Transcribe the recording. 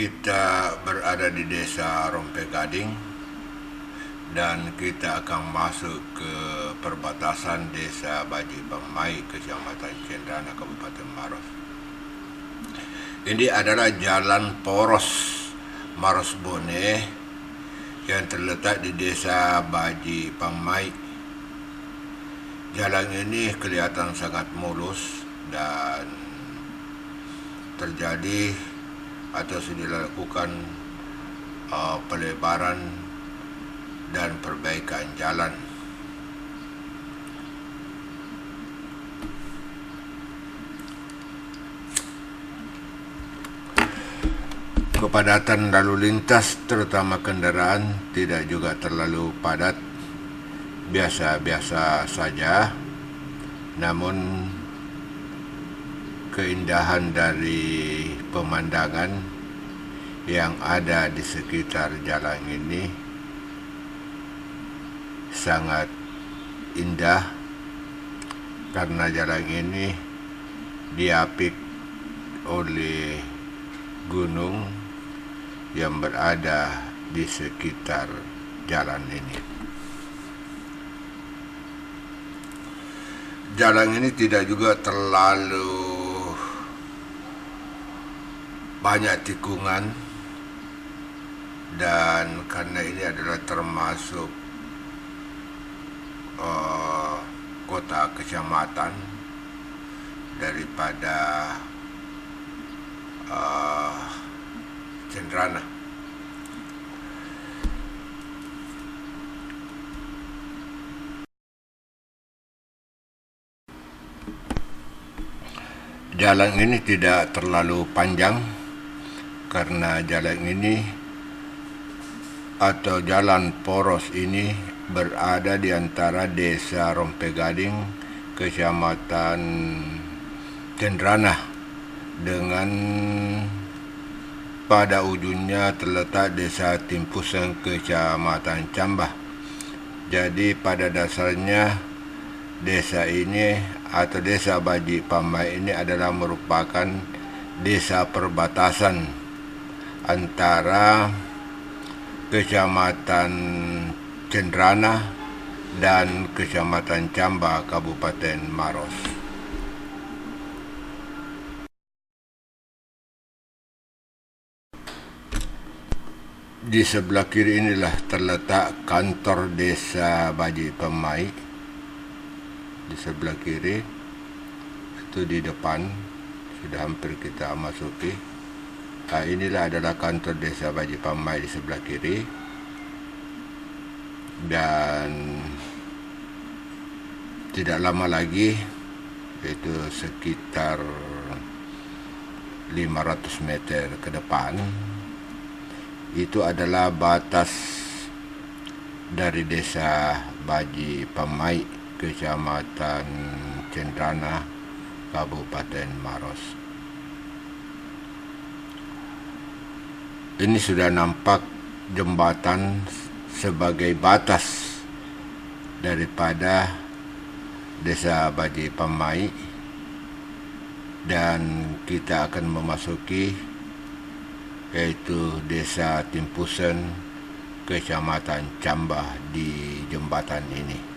Kita berada di desa Rompegading dan kita akan masuk ke perbatasan desa Baji Pamai, Kecamatan Cendrana, Kabupaten Maros. Ini adalah jalan poros Maros Bone yang terletak di desa Baji Pamai. Jalan ini kelihatan sangat mulus dan terjadi atau sudah dilakukan pelebaran dan perbaikan jalan. Kepadatan lalu lintas terutama kendaraan tidak juga terlalu padat, biasa-biasa saja. Namun keindahan dari pemandangan yang ada di sekitar jalan ini sangat indah, karena jalan ini diapit oleh gunung yang berada di sekitar jalan ini. Jalan ini tidak juga terlalu banyak tikungan, dan karena ini adalah termasuk kota kecamatan daripada Cendrana. Jalan ini tidak terlalu panjang, karena jalan ini atau jalan poros ini berada di antara desa Rompegading, Kecamatan Cendrana, dengan pada ujungnya terletak desa Timpusen, Kecamatan Cambah. Jadi pada dasarnya desa ini atau desa Baji Pamai ini adalah merupakan desa perbatasan antara Kecamatan Cendrana dan Kecamatan Cambah, Kabupaten Maros. Di sebelah kiri inilah terletak kantor desa Baji Pamai. Di sebelah kiri itu, di depan sudah hampir kita masuki. Inilah adalah kantor desa Baji Pamai di sebelah kiri, dan tidak lama lagi, yaitu sekitar 500 meter ke depan, itu adalah batas dari desa Baji Pamai, Kecamatan Cendrana, Kabupaten Maros. Ini sudah nampak jembatan sebagai batas daripada desa Baji Pamai, dan kita akan memasuki yaitu desa Timpusen, Kecamatan Cambah di jembatan ini.